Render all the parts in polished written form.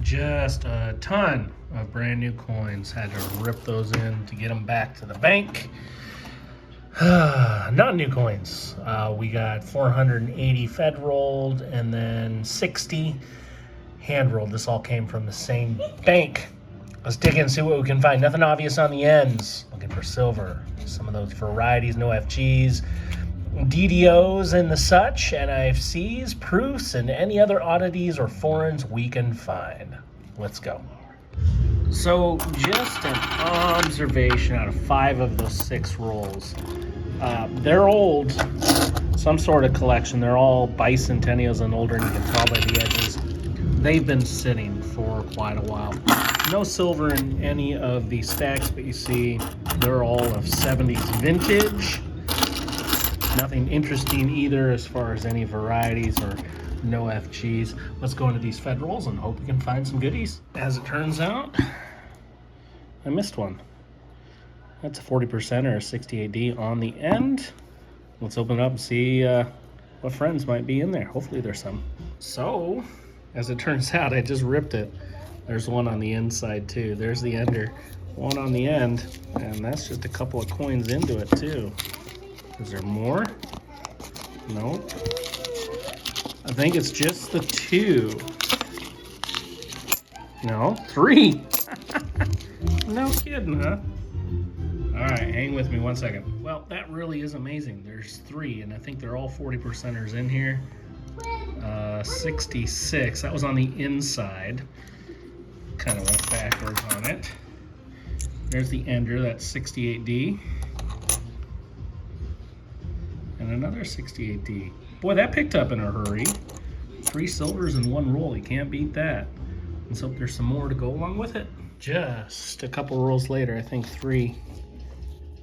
Just a ton of brand new coins. Had to rip those in to get them back to the bank. Not new coins. We got 480 Fed rolled and then 60 hand rolled. This all came from the same bank. Let's dig in and see what we can find. Nothing obvious on the ends. Looking for silver. Some of those varieties, no FGs, DDOs and the such, NIFCs, proofs, and any other oddities or foreigns we can find. Let's go. So just an observation out of 5 of those 6 rolls. They're old, some sort of collection. They're all bicentennials and older, and you can tell by the edges. They've been sitting for quite a while. No silver in any of these stacks, but you see they're all of 70s vintage. Nothing interesting either as far as any varieties or no FGs. Let's go into these Fed rolls and hope we can find some goodies. As it turns out, I missed one. That's a 40% or a 68D on the end. Let's open it up and see what friends might be in there. Hopefully there's some. So, as it turns out, I just ripped it. There's one on the inside too. There's the ender, one on the end, and that's just a couple of coins into it too. Is there more? No. I think it's just the 2. No, 3. No kidding, huh? All right, hang with me 1 second. Well, that really is amazing. There's 3, and I think they're all 40%ers in here. 66, that was on the inside. Kind of went backwards on it. There's the ender, that's 68D. And another 68D. Boy, that picked up in a hurry. 3 silvers in 1 roll, you can't beat that. Let's hope there's some more to go along with it. Just a couple rolls later, I think 3.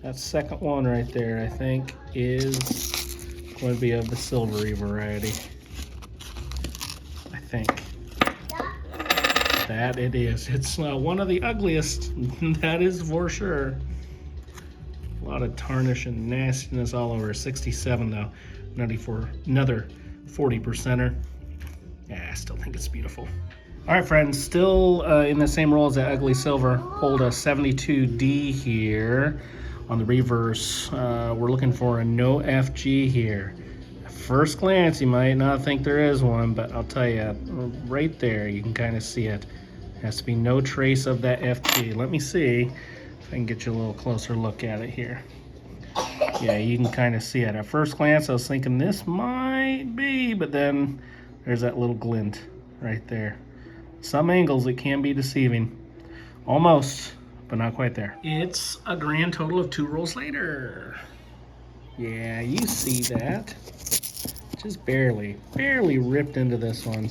That second one right there, I think, is going to be of the silvery variety. I think. That it is. It's one of the ugliest, that is for sure. A lot of tarnish and nastiness all over. 67 though, 94, another 40%er. Yeah, I still think it's beautiful. All right, friends, still in the same roll as that ugly silver. Hold a 72D here on the reverse. We're looking for a no FG here. At first glance, you might not think there is one, but I'll tell you, right there, you can kind of see it. Has to be no trace of that FG. Let me see if I can get you a little closer look at it here. Yeah, you can kind of see it. At first glance, I was thinking this might be, but then there's that little glint right there. Some angles, it can be deceiving. Almost, but not quite there. It's a grand total of 2 rolls later. Yeah, you see that. Just barely ripped into this one.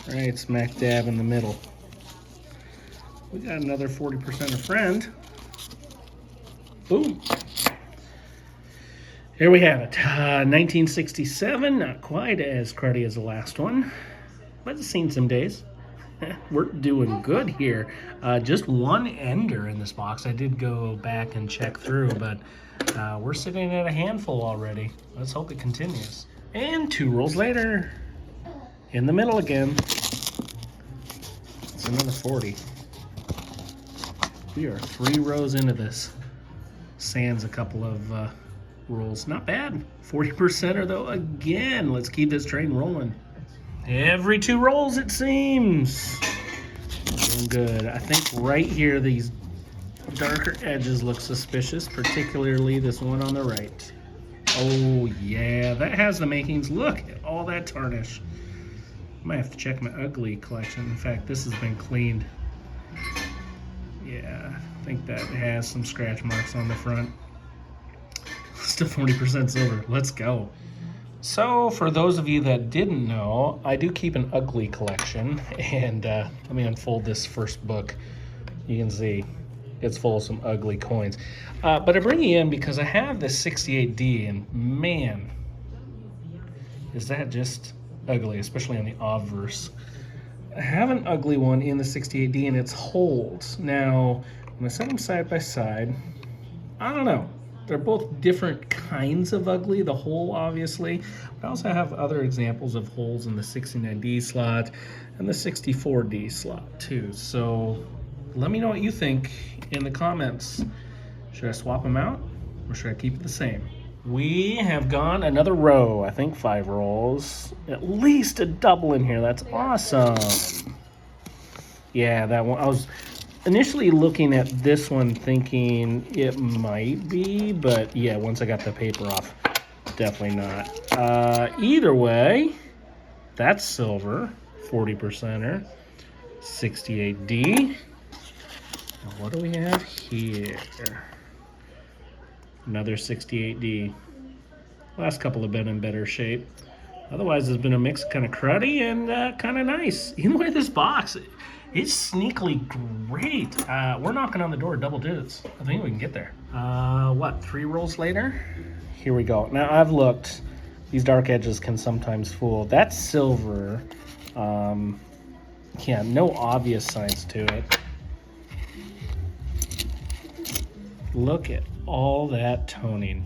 Right smack dab in the middle. We got another 40% of friend. Boom. Here we have it. 1967, not quite as cruddy as the last one, but it's seen some days. We're doing good here. Just 1 ender in this box. I did go back and check through, but we're sitting at a handful already. Let's hope it continues. And 2 rolls later, in the middle again. It's another 40. We are 3 rows into this. Sans a couple of rolls. Not bad. 40%er though again. Let's keep this train rolling. Every 2 rolls it seems. Doing good. I think right here these darker edges look suspicious, particularly this one on the right. Oh yeah, that has the makings. Look at all that tarnish. I might have to check my ugly collection. In fact, this has been cleaned. Yeah, I think that has some scratch marks on the front. Still 40% silver. Let's go. So, for those of you that didn't know, I do keep an ugly collection, and let me unfold this first book. You can see it's full of some ugly coins. But I bring you in because I have this 68D, and man, is that just ugly, especially on the obverse. I have an ugly one in the 68D, and it's holds. Now, when I set them side by side, I don't know. They're both different kinds of ugly, the hole obviously. But I also have other examples of holes in the 69D slot and the 64D slot too. So let me know what you think in the comments. Should I swap them out or should I keep it the same? We have gone another row, I think 5 rolls. At least a double in here, that's awesome. Yeah, that one, I was initially looking at this one thinking it might be, but yeah, once I got the paper off, definitely not. Either way, that's silver, 40%er, 68D. Now what do we have here? Another 68D. Last couple have been in better shape. Otherwise, there's been a mix kind of cruddy and kind of nice. Either way, this box, it's sneakily great. We're knocking on the door double digits. I think we can get there. What, 3 rolls later? Here we go. Now, I've looked. These dark edges can sometimes fool. That's silver. Yeah, no obvious signs to it. Look at all that toning.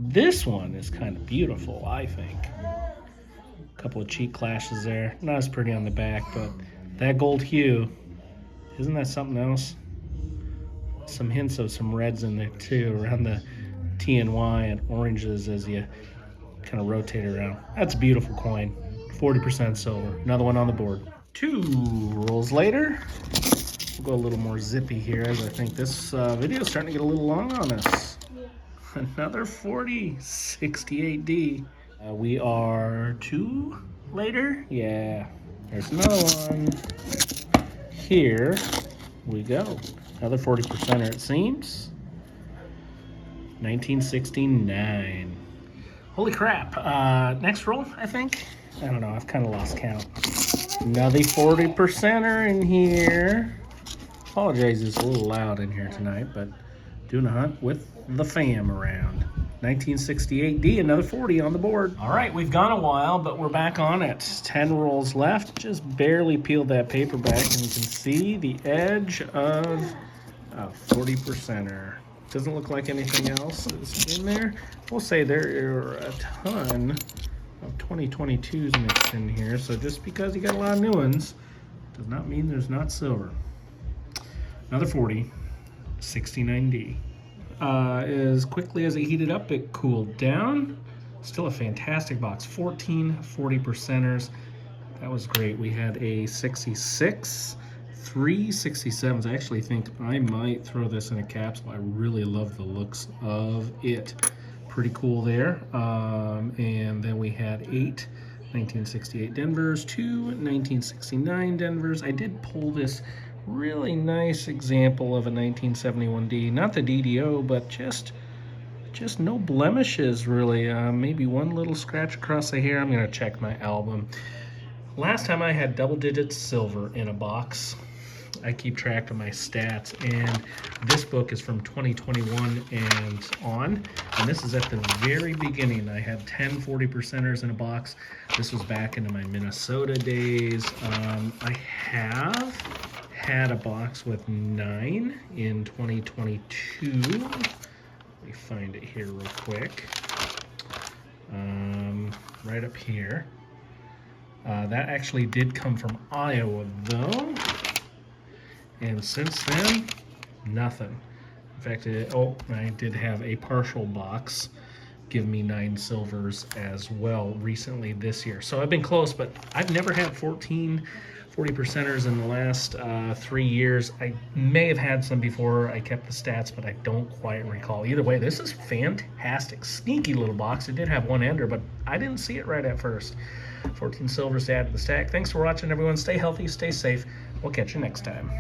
This one is kind of beautiful, I think. A couple of cheek clashes there. Not as pretty on the back, but that gold hue, isn't that something else? Some hints of some reds in there too, around the T and Y and oranges as you kind of rotate around. That's a beautiful coin. 40% silver. Another one on the board. 2 rolls later. We'll go a little more zippy here as I think this video is starting to get a little long on us. Another 40, 68D. We are 2 later. Yeah, there's another one. Here we go. Another 40%er it seems. 1969. Holy crap. Next roll, I think. I don't know, I've kind of lost count. Another 40%er in here. Apologize, it's a little loud in here tonight, but doing a hunt with the fam around. 1968D, another 40 on the board. All right, we've gone a while, but we're back on it. 10 rolls left. Just barely peeled that paper back, and you can see the edge of a 40%er. Doesn't look like anything else is in there. We'll say there are a ton of 2022s mixed in here, so just because you got a lot of new ones does not mean there's not silver. Another 40, 69D. As quickly as it heated up, it cooled down. Still a fantastic box. 14 40%ers. That was great. We had a 66, 3 67s. I actually think I might throw this in a capsule. I really love the looks of it. Pretty cool there. And then we had 8 1968 Denvers, 2 1969 Denvers. I did pull this really nice example of a 1971D, not the DDO, but just no blemishes really. Maybe one little scratch across the hair. I'm gonna check my album. Last time I had double digit silver in a box. I keep track of my stats, and this book is from 2021 and on, and this is at the very beginning. I had 10 40%ers in a box. This was back into my Minnesota days. I have had a box with 9 in 2022. Let me find it here real quick. Right up here. That actually did come from Iowa though. And since then, nothing. In fact, I did have a partial box give me 9 silvers as well recently this year. So I've been close, but I've never had 14 40%ers in the last 3 years. I may have had some before I kept the stats, but I don't quite recall. Either way, this is fantastic. Sneaky little box. It did have one ender, but I didn't see it right at first. 14 silvers to add to the stack. Thanks for watching, everyone. Stay healthy, stay safe. We'll catch you next time.